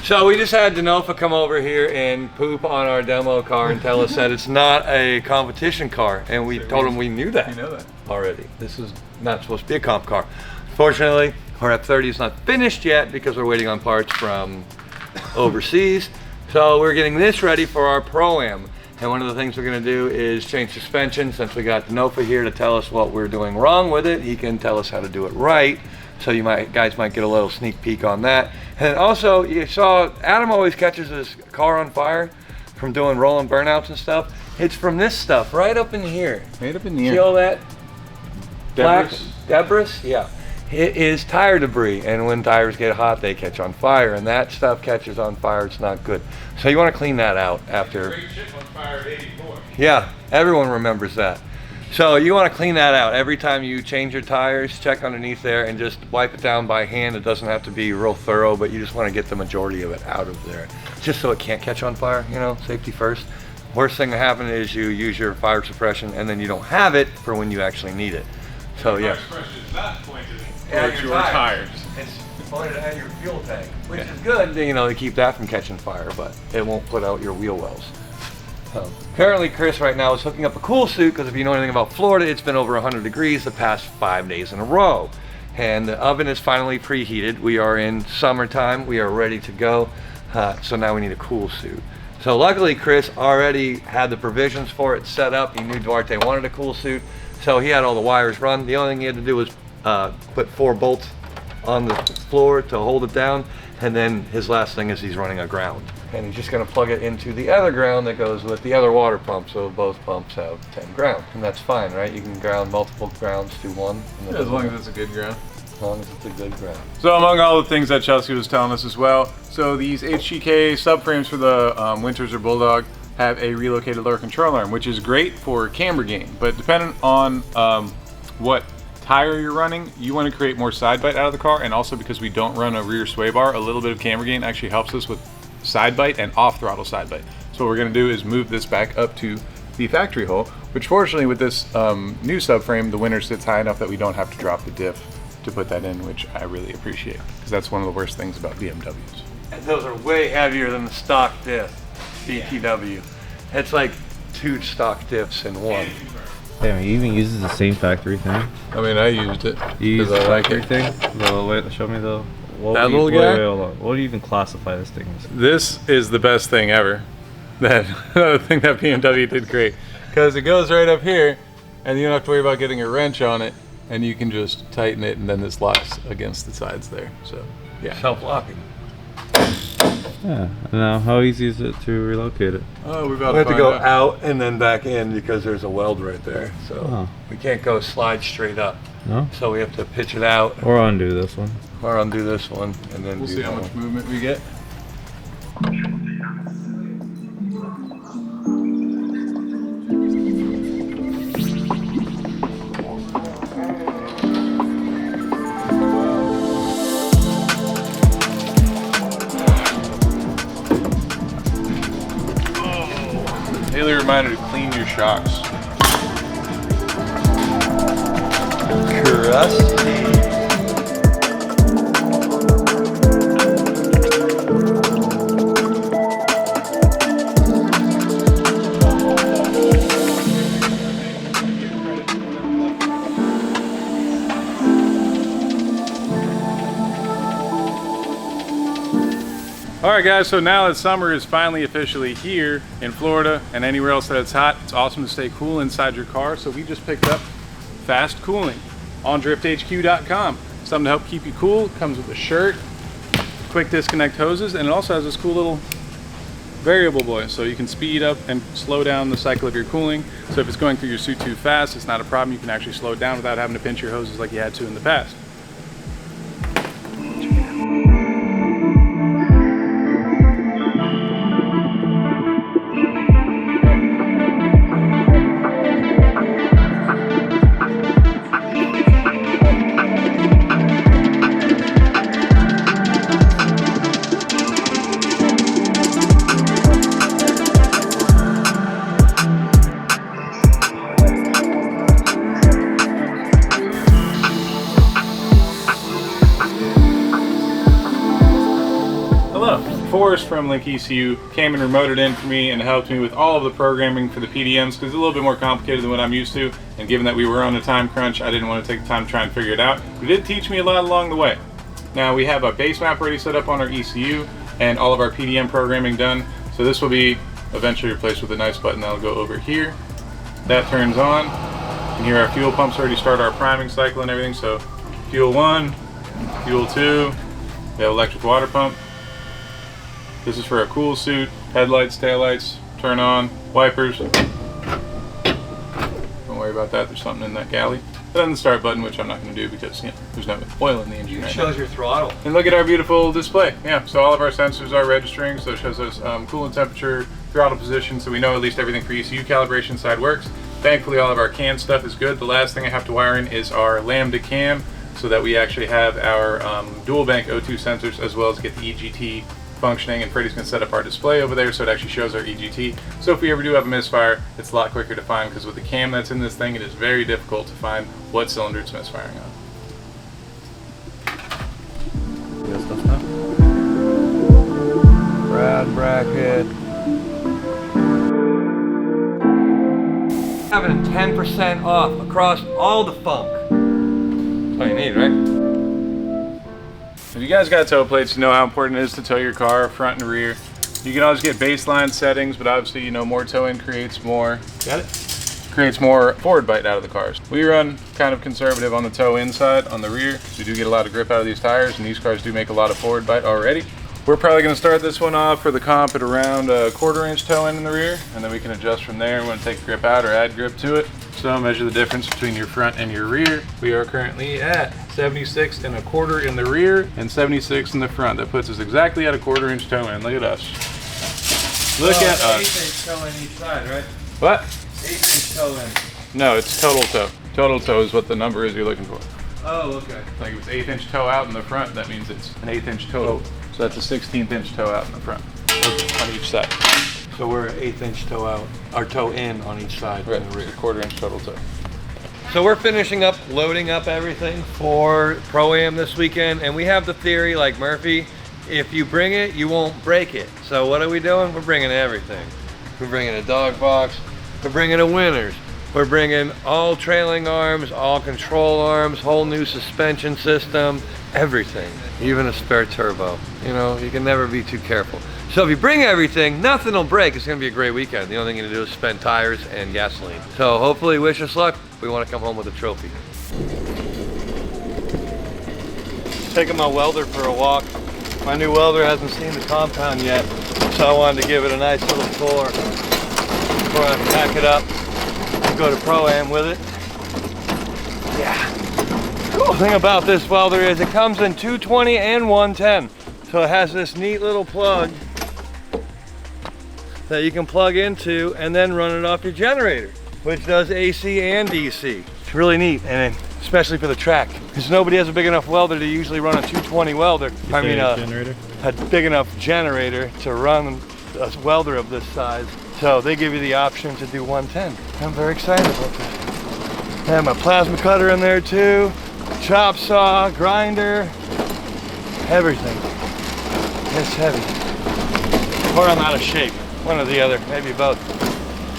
So we just had Denofa come over here and poop on our demo car and tell us that it's not a competition car, and we told him we knew that. You know that already. This is not supposed to be a comp car. Fortunately, our F30 is not finished yet because we're waiting on parts from overseas. So we're getting this ready for our Pro-Am. And one of the things we're gonna do is change suspension. Since we got Denofa here to tell us what we're doing wrong with it, he can tell us how to do it right. So you guys might get a little sneak peek on that. And also, you saw Adam always catches his car on fire from doing rolling burnouts and stuff. It's from this stuff right up in here. Right up in the air. See all that black Debris? debris? Yeah. It is tire debris, and when tires get hot, they catch on fire, and that stuff catches on fire. It's not good. So you want to clean that out after. Great ship on fire 84. Yeah, everyone remembers that. So you want to clean that out every time you change your tires. Check underneath there and just wipe it down by hand. It doesn't have to be real thorough, but you just want to get the majority of it out of there, just so it can't catch on fire. You know, safety first. Worst thing that happen is you use your fire suppression, and then you don't have it for when you actually need it. So yeah. Fire suppression is not pointed At your tires. It's pointed at your fuel tank, which is good, you know, to keep that from catching fire, but it won't put out your wheel wells. Currently, Chris right now is hooking up a cool suit because if you know anything about Florida, it's been over 100 degrees the past 5 days in a row. And the oven is finally preheated. We are in summertime. We are ready to go. So now we need a cool suit. So luckily, Chris already had the provisions for it set up. He knew Duarte wanted a cool suit. So he had all the wires run. The only thing he had to do was put 4 bolts on the floor to hold it down. And then his last thing is he's running a ground. And he's just gonna plug it into the other ground that goes with the other water pump. So both pumps have 10 ground. And that's fine, right? You can ground multiple grounds to one. As long as it's a good ground. As long as it's a good ground. So among all the things that Chelsea was telling us as well, so these HGK subframes for the Winters or Bulldog have a relocated lower control arm, which is great for camber gain. But depending on what tire you're running, you want to create more side bite out of the car, and also because we don't run a rear sway bar, a little bit of camber gain actually helps us with side bite and off throttle side bite. So what we're going to do is move this back up to the factory hole, which fortunately with this new subframe, the Winter sits high enough that we don't have to drop the diff to put that in, which I really appreciate because that's one of the worst things about BMWs. And those are way heavier than the stock diff, BTW. It's like 2 stock diffs in one. Damn, he even uses the same factory thing. I mean, I used it. You use the I like factory it. thing? Wait, show me the... That little guy? Wait, hold on. What do you even classify this thing as? This is the best thing ever. That thing that BMW did great. Because it goes right up here, and you don't have to worry about getting a wrench on it, and you can just tighten it, and then this locks against the sides there. So, yeah. Self-locking. Yeah. Now, how easy is it to relocate it? Oh, we We have to go out and then back in because there's a weld right there. So we can't go slide straight up. No? So we have to pitch it out Or undo this one. or undo this one and then We'll do see that how much one. movement we get. Daily reminder to clean your shocks. Crusty. Alright guys, so now that summer is finally officially here in Florida and anywhere else that it's hot, it's awesome to stay cool inside your car. So we just picked up Fast Cooling on drifthq.com. Something to help keep you cool. Comes with a shirt, quick disconnect hoses, and it also has this cool little variable boy, so you can speed up and slow down the cycle of your cooling. So if it's going through your suit too fast, it's not a problem. You can actually slow it down without having to pinch your hoses like you had to in the past. course, from Link ECU came and remoted in for me and helped me with all of the programming for the PDMs, because it's a little bit more complicated than what I'm used to, and given that we were on a time crunch, I didn't want to take the time to try and figure it out. But it did teach me a lot along the way. Now we have a base map already set up on our ECU and all of our PDM programming done, so this will be eventually replaced with a nice button that'll go over here. That turns on. You can hear our fuel pumps already start our priming cycle and everything. So fuel 1, fuel 2, we have electric water pump. This is for our cool suit, headlights, taillights, turn on, wipers. Don't worry about that, there's something in that galley. Then the start button, which I'm not going to do because there's no oil in the engine. It shows your throttle. And look at our beautiful display. Yeah, so all of our sensors are registering, so it shows us coolant temperature, throttle position, so we know at least everything for ECU calibration side works. Thankfully, all of our CAN stuff is good. The last thing I have to wire in is our Lambda cam, so that we actually have our dual bank O2 sensors, as well as get the EGT functioning, and Freddie's going to set up our display over there so it actually shows our EGT. So if we ever do have a misfire, it's a lot quicker to find, because with the cam that's in this thing, it is very difficult to find what cylinder it's misfiring on. Rad bracket. Having 10% off across all the funk. That's all you need, right? If you guys got tow plates, you know how important it is to tow your car front and rear. You can always get baseline settings, but obviously, you know, more tow in creates more. Got it? Creates more forward bite out of the cars. We run kind of conservative on the tow inside, on the rear. We do get a lot of grip out of these tires, and these cars do make a lot of forward bite already. We're probably going to start this one off for the comp at around a 1/4 inch toe in the rear, and then we can adjust from there. We want to take grip out or add grip to it. So measure the difference between your front and your rear. We are currently at 76 1/4 in the rear and 76 in the front. That puts us exactly at a 1/4 inch toe in. Look at us. Look at us. 8-inch toe in each side, right? What? 8-inch toe in. No, it's total toe. Total toe is what the number is you're looking for. Oh, okay. Like if it's 1/8 inch toe out in the front, that means it's an 1/8 inch total. So that's a 16th inch toe out in the front on each side. So we're an 1/8 inch toe out, or toe in on each side. Right, in the rear. it's a 1/4 inch total toe. So we're finishing up loading up everything for Pro-Am this weekend, and we have the theory, like Murphy, if you bring it, you won't break it. So what are we doing? We're bringing everything. We're bringing a dog box, we're bringing a Winners, we're bringing all trailing arms, all control arms, whole new suspension system, everything, even a spare turbo. You know, you can never be too careful. So if you bring everything, nothing will break. It's gonna be a great weekend. The only thing you're gonna do is spend tires and gasoline. So hopefully, wish us luck. We wanna come home with a trophy. Taking my welder for a walk. My new welder hasn't seen the compound yet, so I wanted to give it a nice little tour before I pack it up and go to Pro-Am with it. Yeah. Cool thing about this welder is it comes in 220 and 110. So it has this neat little plug that you can plug into and then run it off your generator, which does AC and DC. It's really neat, and especially for the track, because nobody has a big enough welder to usually run a 220 welder. I mean a big enough generator to run a welder of this size. So they give you the option to do 110. I'm very excited about that. I have my plasma cutter in there too, chop saw, grinder, everything. It's heavy. Or I'm out of shape. One or the other, maybe both.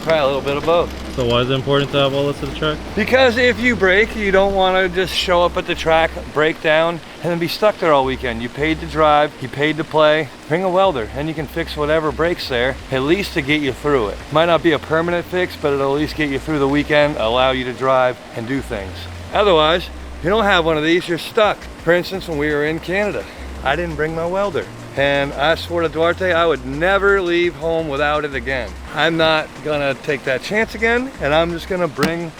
Probably a little bit of both. So why is it important to have all this at the track? Because if you break, you don't want to just show up at the track, break down, and then be stuck there all weekend. You paid to drive, you paid to play. Bring a welder, and you can fix whatever breaks there, at least to get you through it. Might not be a permanent fix, but it'll at least get you through the weekend, allow you to drive and do things. Otherwise, if you don't have one of these, you're stuck. For instance, when we were in Canada, I didn't bring my welder. And I swore to Duarte I would never leave home without it again. I'm not gonna take that chance again, and I'm just gonna bring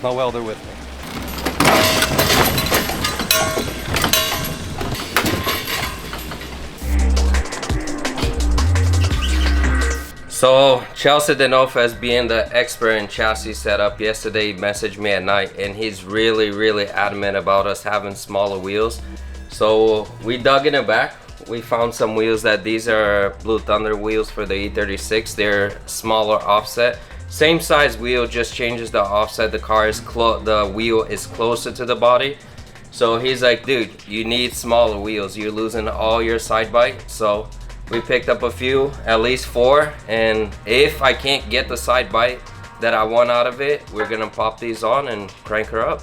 my welder with me. So Chelsea Denoff, as being the expert in chassis setup, yesterday he messaged me at night, and he's really adamant about us having smaller wheels. So we dug in the back. We found some wheels that these are Blue Thunder wheels for the E36. They're smaller offset. Same size wheel, just changes the offset. The wheel is closer to the body. So he's like, dude, you need smaller wheels. You're losing all your side bite. So We picked up a few, at least 4, and if I can't get the side bite that I want out of it, we're gonna pop these on and crank her up.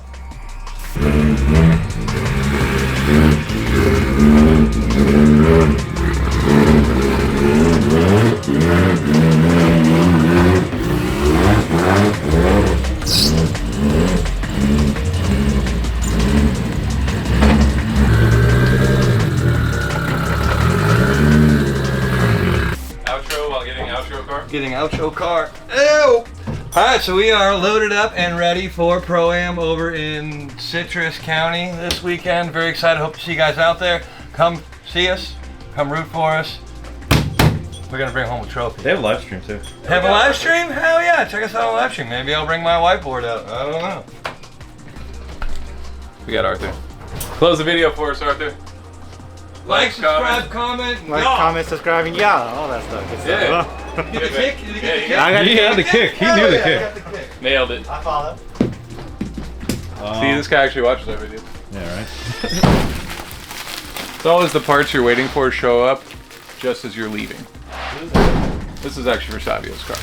Outro while getting outro car. Getting outro car. Ew! Alright, so we are loaded up and ready for Pro-Am over in Citrus County this weekend. Very excited. Hope to see you guys out there. Come see us. Come root for us. We're going to bring home a trophy. They have a live stream too. Have a live stream? Hell yeah, check us out on live stream. Maybe I'll bring my whiteboard out. I don't know. We got Arthur. Close the video for us, Arthur. Like, subscribe, comment. Like, comment, subscribe, and yeah, all that stuff. Good stuff. Yeah. Get the kick? Did you get the kick? I got He had the kick. He Hell knew the yeah, I kick. got the kick. Nailed it. I follow. See, this guy actually watches our videos. Yeah, right. It's always the parts you're waiting for show up just as you're leaving. This is actually for Savio's car.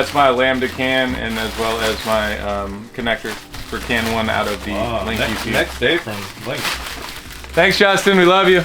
It's my Lambda can and as well as my connector for can 1 out of the Link ECU. Next day from Link. Thanks, Justin. We love you.